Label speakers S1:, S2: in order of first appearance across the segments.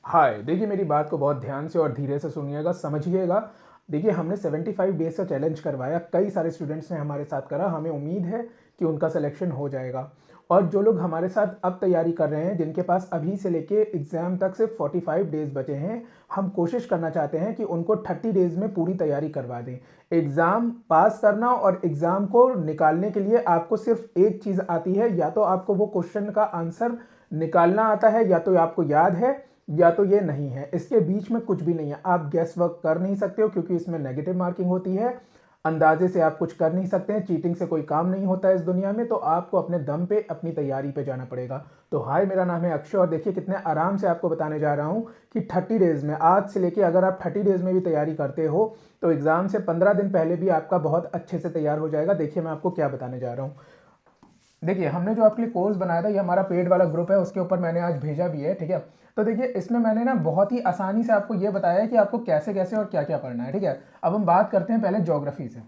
S1: हाय, देखिए मेरी बात को बहुत ध्यान से और धीरे से सुनिएगा, समझिएगा। देखिए हमने 75 डेज़ का चैलेंज करवाया, कई सारे स्टूडेंट्स ने हमारे साथ करा, हमें उम्मीद है कि उनका सिलेक्शन हो जाएगा। और जो लोग हमारे साथ अब तैयारी कर रहे हैं, जिनके पास अभी से लेके एग्ज़ाम तक सिर्फ 45 डेज़ बचे हैं, हम कोशिश करना चाहते हैं कि उनको 30 डेज़ में पूरी तैयारी करवा दें। एग्ज़ाम पास करना और एग्ज़ाम को निकालने के लिए आपको सिर्फ एक चीज़ आती है, या तो आपको वो क्वेश्चन का आंसर निकालना आता है, या तो आपको याद है, या तो ये नहीं है। इसके बीच में कुछ भी नहीं है। आप गेस वर्क कर नहीं सकते हो क्योंकि इसमें नेगेटिव मार्किंग होती है। अंदाजे से आप कुछ कर नहीं सकते हैं, चीटिंग से कोई काम नहीं होता है इस दुनिया में। तो आपको अपने दम पे अपनी तैयारी पे जाना पड़ेगा। तो हाय, मेरा नाम है अक्षय और देखिए कितने आराम से आपको बताने जा रहा हूँ कि 30 डेज़ में, आज से लेके अगर आप 30 डेज़ में भी तैयारी करते हो तो एग्ज़ाम से 15 दिन पहले भी आपका बहुत अच्छे से तैयार हो जाएगा। देखिए मैं आपको क्या बताने जा रहा हूँ। देखिए हमने जो आपके लिए कोर्स बनाया था, ये हमारा पेड वाला ग्रुप है, उसके ऊपर मैंने आज भेजा भी है, ठीक है। तो देखिए इसमें मैंने ना बहुत ही आसानी से आपको ये बताया है कि आपको कैसे कैसे और क्या क्या पढ़ना है, ठीक है। अब हम बात करते हैं पहले ज्योग्राफी से।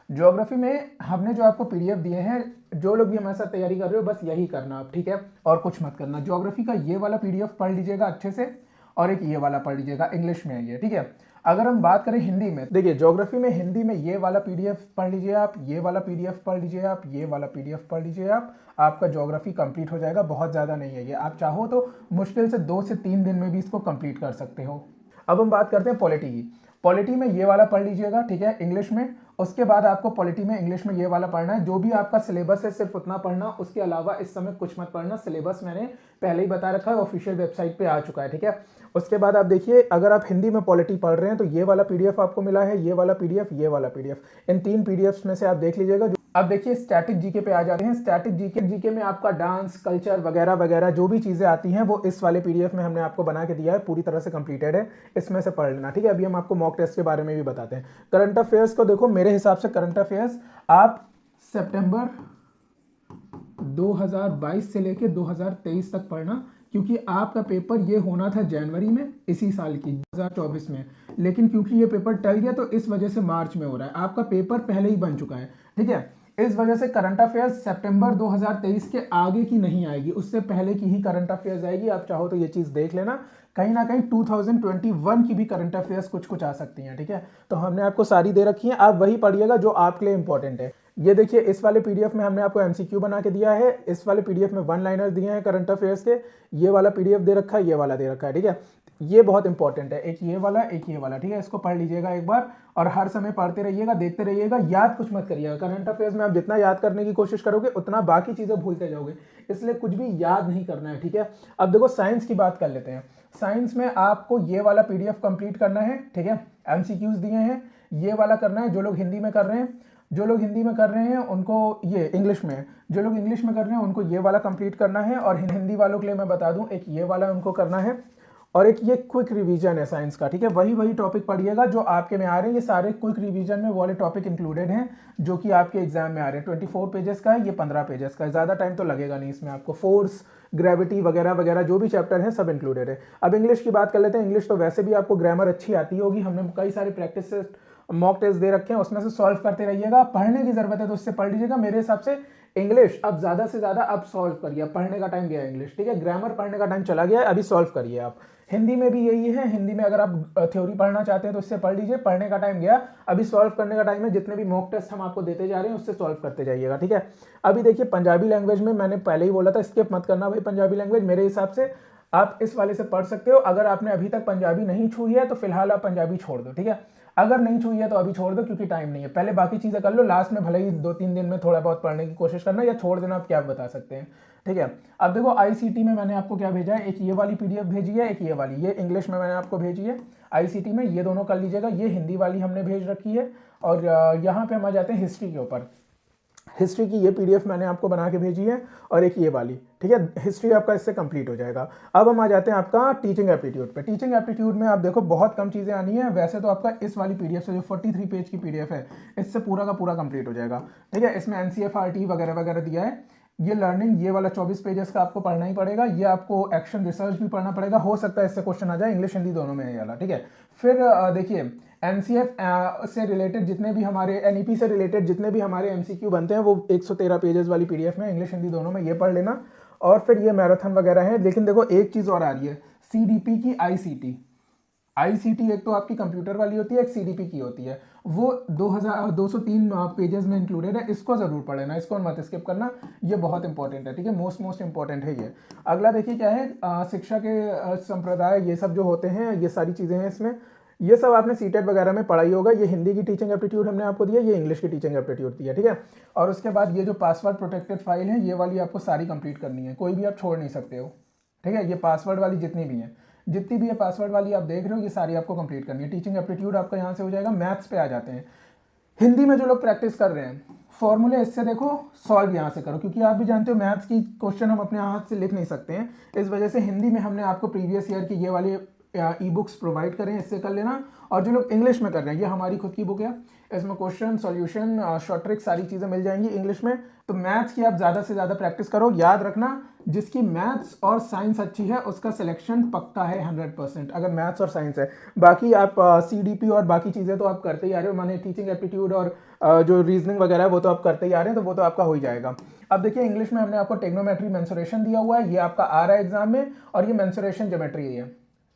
S1: ज्योग्राफी में हमने जो आपको पीडीएफ दिए हैं, जो लोग भी हमारे साथ तैयारी कर रहे हो बस यही करना आप, ठीक है, और कुछ मत करना। ज्योग्राफी का ये वाला पीडीएफ पढ़ लीजिएगा अच्छे से, और एक ये वाला पढ़ लीजिएगा, इंग्लिश में है ये, ठीक है। अगर हम बात करें हिंदी में, देखिए ज्योग्राफी में हिंदी में ये वाला पीडीएफ पढ़ लीजिए आप, ये वाला पीडीएफ पढ़ लीजिए आप, ये वाला पीडीएफ पढ़ लीजिए आप, आपका ज्योग्राफी कंप्लीट हो जाएगा। बहुत ज़्यादा नहीं है ये, आप चाहो तो मुश्किल से 2 से 3 दिन में भी इसको कंप्लीट कर सकते हो। अब हम बात करते हैं पॉलिटी की। पॉलिटी में ये वाला पढ़ लीजिएगा, ठीक है, इंग्लिश में। उसके बाद आपको पॉलिटी में इंग्लिश में ये वाला पढ़ना है। जो भी आपका सिलेबस है सिर्फ उतना पढ़ना, उसके अलावा इस समय कुछ मत पढ़ना। सिलेबस मैंने पहले ही बता रखा है, ऑफिशियल वेबसाइट पे आ चुका है, ठीक है। उसके बाद आप देखिए, अगर आप हिंदी में पॉलिटी पढ़ रहे हैं तो ये वाला पीडीएफ आपको मिला है, ये वाला पीडीएफ, ये वाला पीडीएफ। इन 3 पीडीएफ में से आप देख लीजिएगा। अब देखिए स्टैटिक जीके पे आ जाते हैं। स्टैटिक जीके में आपका डांस, कल्चर वगैरह वगैरह जो भी चीज़ें आती हैं वो इस वाले पीडीएफ में हमने आपको बना के दिया है, पूरी तरह से कंप्लीटेड है, इसमें से पढ़ लेना, ठीक है। अभी हम आपको मॉक टेस्ट के बारे में भी बताते हैं। करंट अफेयर्स को देखो, मेरे हिसाब से करंट अफेयर्स आप सितंबर 2022 से लेके 2023 तक पढ़ना, क्योंकि आपका पेपर ये होना था जनवरी में इसी साल की 2024 में, लेकिन क्योंकि ये पेपर टल गया तो इस वजह से मार्च में हो रहा है। आपका पेपर पहले ही बन चुका है, ठीक है। इस वजह से करंट अफेयर्स सितंबर 2023 के आगे की नहीं आएगी, उससे पहले की ही करंट अफेयर्स आएगी। आप चाहो तो ये चीज़ देख लेना, कहीं ना कहीं 2021 की भी करंट अफेयर्स कुछ कुछ आ सकती हैं, ठीक है। तो हमने आपको सारी दे रखी है, आप वही पढ़िएगा जो आपके लिए इंपॉर्टेंट है। ये देखिए इस वाले पीडीएफ में हमने आपको एमसीक्यू बना के दिया है, इस वाले पीडीएफ में 1 लाइनर दिए हैं करंट अफेयर्स के, ये वाला पीडीएफ दे रखा है, ये वाला दे रखा है, ठीक है। ये बहुत इंपॉर्टेंट है, एक ये वाला, एक ये वाला, ठीक है। इसको पढ़ लीजिएगा एक बार और हर समय पढ़ते रहिएगा, देखते रहिएगा, याद कुछ मत करिएगा। करंट अफेयर्स में आप जितना याद करने की कोशिश करोगे उतना बाकी चीज़ें भूलते जाओगे, इसलिए कुछ भी याद नहीं करना है, ठीक है। अब देखो साइंस की बात कर लेते हैं। साइंस में आपको ये वाला पीडीएफ कंप्लीट करना है, ठीक है। एमसीक्यूज दिए हैं, ये वाला करना है। जो लोग हिंदी में कर रहे हैं, जो लोग हिंदी में कर रहे हैं उनको ये इंग्लिश में, जो लोग इंग्लिश में कर रहे हैं उनको ये वाला कंप्लीट करना है। और हिंदी वालों के लिए मैं बता दूं, एक ये वाला उनको करना है, और एक ये क्विक रिवीजन है साइंस का, ठीक है। वही टॉपिक पढ़िएगा जो आपके में आ रहे हैं। ये सारे क्विक रिवीजन में वाले टॉपिक इंक्लूडेड हैं जो कि आपके एग्जाम में आ रहे हैं। 24 पेजेस का है, ये 15 पेजेस का है, ज़्यादा टाइम तो लगेगा नहीं इसमें आपको। फोर्स, ग्रेविटी वगैरह वगैरह जो भी चैप्टर है सब इंक्लूडेड है। अब इंग्लिश की बात कर लेते हैं। इंग्लिश तो वैसे भी आपको ग्रामर अच्छी आती होगी, हमने कई सारे प्रैक्टिस मॉक टेस्ट दे रखे हैं, उसमें से सॉल्व करते रहिएगा। पढ़ने की जरूरत है तो उससे पढ़ लीजिएगा। मेरे हिसाब से इंग्लिश अब ज्यादा से ज्यादा अब सॉल्व करिए, पढ़ने का टाइम गया इंग्लिश, ठीक है। ग्रामर पढ़ने का टाइम चला गया है, अभी सॉल्व करिए आप। हिंदी में भी यही है, हिंदी में अगर आप थ्योरी पढ़ना चाहते हैं तो उससे पढ़ लीजिए, पढ़ने का टाइम गया, अभी सॉल्व करने का टाइम है। जितने भी मॉक टेस्ट हम आपको देते जा रहे हैं उससे सॉल्व करते जाइएगा, ठीक है। अभी देखिए पंजाबी लैंग्वेज में मैंने पहले ही बोला था, स्किप मत करना भाई पंजाबी लैंग्वेज। मेरे हिसाब से आप इस वाले से पढ़ सकते हो। अगर आपने अभी तक पंजाबी नहीं छुई है तो फिलहाल आप पंजाबी छोड़ दो, ठीक है। अगर नहीं छुई है तो अभी छोड़ दो क्योंकि टाइम नहीं है, पहले बाकी चीजें कर लो, लास्ट में भले ही 2-3 दिन में थोड़ा बहुत पढ़ने की कोशिश करना, या छोड़ देना, आप क्या बता सकते हैं, ठीक है। अब देखो आईसीटी में मैंने आपको क्या भेजा है, एक ये वाली पीडीएफ भेजी है, एक ये वाली, ये इंग्लिश में मैंने आपको भेजी है। आईसीटी में ये दोनों कर लीजिएगा, ये हिंदी वाली हमने भेज रखी है। और यहाँ पे हम आ जाते हैं हिस्ट्री के ऊपर। हिस्ट्री की ये पीडीएफ मैंने आपको बना के भेजी है, और एक ये वाली, ठीक है। हिस्ट्री आपका इससे कंप्लीट हो जाएगा। अब हम आ जाते हैं आपका टीचिंग एप्टीट्यूड पे। टीचिंग एप्टीट्यूड में आप देखो बहुत कम चीज़ें आनी है। वैसे तो आपका इस वाली पीडीएफ से, जो 43 पेज की पीडीएफ है, इससे पूरा का पूरा कंप्लीट हो जाएगा, ठीक है। इसमें एनसीईआरटी वगैरह वगैरह दिया है। ये लर्निंग, ये वाला 24 पेजेस का आपको पढ़ना ही पड़ेगा। ये आपको एक्शन रिसर्च भी पढ़ना पड़ेगा, हो सकता है इससे क्वेश्चन आ जाए, इंग्लिश हिंदी दोनों में है ये वाला, ठीक है। फिर देखिए एनसीएफ से रिलेटेड जितने भी हमारे, एनईपी से रिलेटेड जितने भी हमारे एमसीक्यू बनते हैं वो 113 पेजेस वाली पीडीएफ में, इंग्लिश हिंदी दोनों में, ये पढ़ लेना। और फिर ये मैराथन वगैरह है। लेकिन देखो एक चीज़ और आ रही है, CDP की आईसीटी एक तो आपकी कंप्यूटर वाली होती है, एक सीडीपी की होती है, वो 2203 पेजेस में इंक्लूडेड है। इसको जरूर पढ़ लेना, इसको मत स्किप करना, ये बहुत इंपॉर्टेंट है, ठीक है, मोस्ट इंपॉर्टेंट है ये। अगला देखिए क्या है, शिक्षा के संप्रदाय, ये सब जो होते हैं, ये सारी चीजें हैं इसमें, ये सब आपने सीटेट वगैरह में पढ़ाई होगा। ये हिंदी की टीचिंग एप्टीट्यूड हमने आपको दिया, ये इंग्लिश की टीचिंग एप्टीट्यूड दी है, ठीक है। और उसके बाद ये जो पासवर्ड प्रोटेक्टेड फाइल है, ये वाली आपको सारी कंप्लीट करनी है, कोई भी आप छोड़ नहीं सकते हो, ठीक है। ये पासवर्ड वाली जितनी भी है पासवर्ड वाली आप देख रहे हो, ये सारी आपको कंप्लीट करनी है। टीचिंग एप्टीट्यूड आपका यहाँ से हो जाएगा। मैथ्स पे आ जाते हैं। हिंदी में जो लोग प्रैक्टिस कर रहे हैं, फॉर्मूले इससे देखो, सॉल्व यहाँ से करो, क्योंकि आप भी जानते हो मैथ्स की क्वेश्चन हम अपने हाथ से लिख नहीं सकते हैं, इस वजह से हिंदी में हमने आपको प्रीवियस ईयर की ये वाली ई बुक्स प्रोवाइड करें, इससे कर लेना। और जो लोग इंग्लिश में कर रहे हैं, ये हमारी खुद की बुक है, इसमें क्वेश्चन सॉल्यूशन शॉर्ट ट्रिक सारी चीज़ें मिल जाएंगी इंग्लिश में। तो मैथ्स की आप ज़्यादा से ज़्यादा प्रैक्टिस करो। याद रखना, जिसकी मैथ्स और साइंस अच्छी है उसका सिलेक्शन पक्का है 100%, अगर मैथ्स और साइंस है। बाकी आप सीडीपी और बाकी चीज़ें तो आप करते ही आ रहे हो, माने टीचिंग एप्टीट्यूड और जो रीजनिंग वगैरह है वो तो आप करते ही आ रहे हैं, तो वो तो आपका हो ही जाएगा। अब देखिए इंग्लिश में हमने आपको टेक्नोमेट्री मेंसुरेशन दिया हुआ है, ये आपका आ रहा है एग्जाम में, और ये मेंसुरेशन ज्योमेट्री है,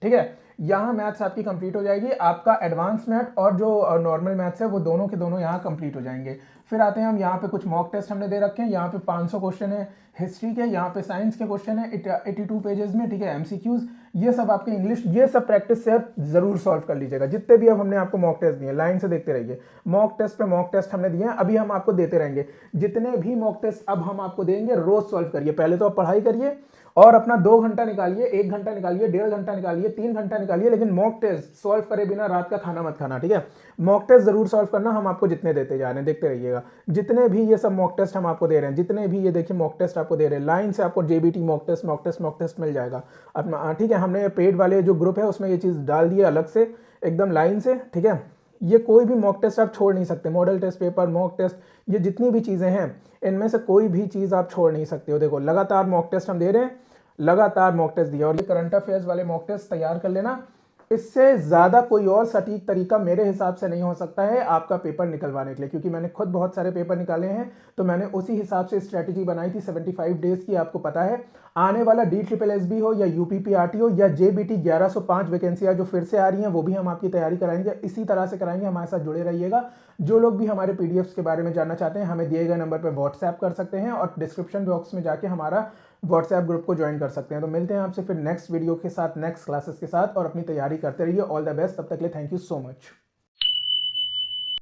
S1: ठीक है। यहाँ मैथ्स आपकी कंप्लीट हो जाएगी। आपका एडवांस मैथ और जो नॉर्मल मैथ्स है वो दोनों के दोनों यहाँ कंप्लीट हो जाएंगे। फिर आते हैं हम यहाँ पे कुछ मॉक टेस्ट हमने दे रखे हैं। यहाँ पे 500 क्वेश्चन है हिस्ट्री के, यहाँ पे साइंस के क्वेश्चन है 82 पेजेस में, ठीक है, एमसीक्यूज। ये सब आपके इंग्लिश, ये सब प्रैक्टिस से आप जरूर सॉल्व कर लीजिएगा। जितने भी अब हमने आपको मॉक टेस्ट दिए, लाइन से देखते रहिए, मॉक टेस्ट पे मॉक टेस्ट हमने दिए हैं, अभी हम आपको देते रहेंगे। जितने भी मॉक टेस्ट अब हम आपको देंगे, रोज सॉल्व करिए। पहले तो आप पढ़ाई करिए और अपना 2 घंटा निकालिए, 1 घंटा निकालिए, 1.5 घंटा निकालिए, 3 घंटा निकालिए, लेकिन मॉक टेस्ट सॉल्व करे बिना रात का खाना मत खाना, ठीक है। मॉक टेस्ट जरूर सॉल्व करना, हम आपको जितने देते जा रहे हैं देखते रहिएगा। जितने भी ये सब मॉक टेस्ट हम आपको दे रहे हैं, जितने भी ये देखिए मॉक टेस्ट आपको दे रहे हैं, लाइन से आपको जेबीटी मॉक टेस्ट मिल जाएगा अपना, ठीक है। हमने पेड वाले जो ग्रुप है उसमें ये चीज़ डाल दी है अलग से, एकदम लाइन से, ठीक है। ये कोई भी मॉक टेस्ट आप छोड़ नहीं सकते, model test paper, mock test, ये जितनी भी चीज़ें हैं इनमें से कोई भी चीज़ आप छोड़ नहीं सकते हो। देखो लगातार मॉक टेस्ट हम दे रहे हैं, लगातार मॉक टेस्ट दिया, और ये करंट अफेयर्स वाले मॉक टेस्ट तैयार कर लेना। इससे ज़्यादा कोई और सटीक तरीका मेरे हिसाब से नहीं हो सकता है आपका पेपर निकलवाने के लिए, क्योंकि मैंने खुद बहुत सारे पेपर निकाले हैं, तो मैंने उसी हिसाब से स्ट्रैटेजी बनाई थी 75 डेज की। आपको पता है आने वाला DSSS हो या UPPRT हो या JBT 1105 वैकेंसियाँ जो फिर से आ रही हैं, वो भी हम आपकी तैयारी कराएंगे, इसी तरह से कराएंगे। हमारे साथ जुड़े रहिएगा। जो लोग भी हमारे PDFs के बारे में जानना चाहते हैं, हमें दिए गए नंबर पर व्हाट्सएप कर सकते हैं, और डिस्क्रिप्शन बॉक्स में जाके हमारा व्हाट्सएप ग्रुप को ज्वाइन कर सकते हैं। तो मिलते हैं आपसे फिर नेक्स्ट वीडियो के साथ, नेक्स्ट क्लासेस के साथ, और अपनी तैयारी करते रहिए। ऑल द बेस्ट, तब तक के लिए थैंक यू सो मच।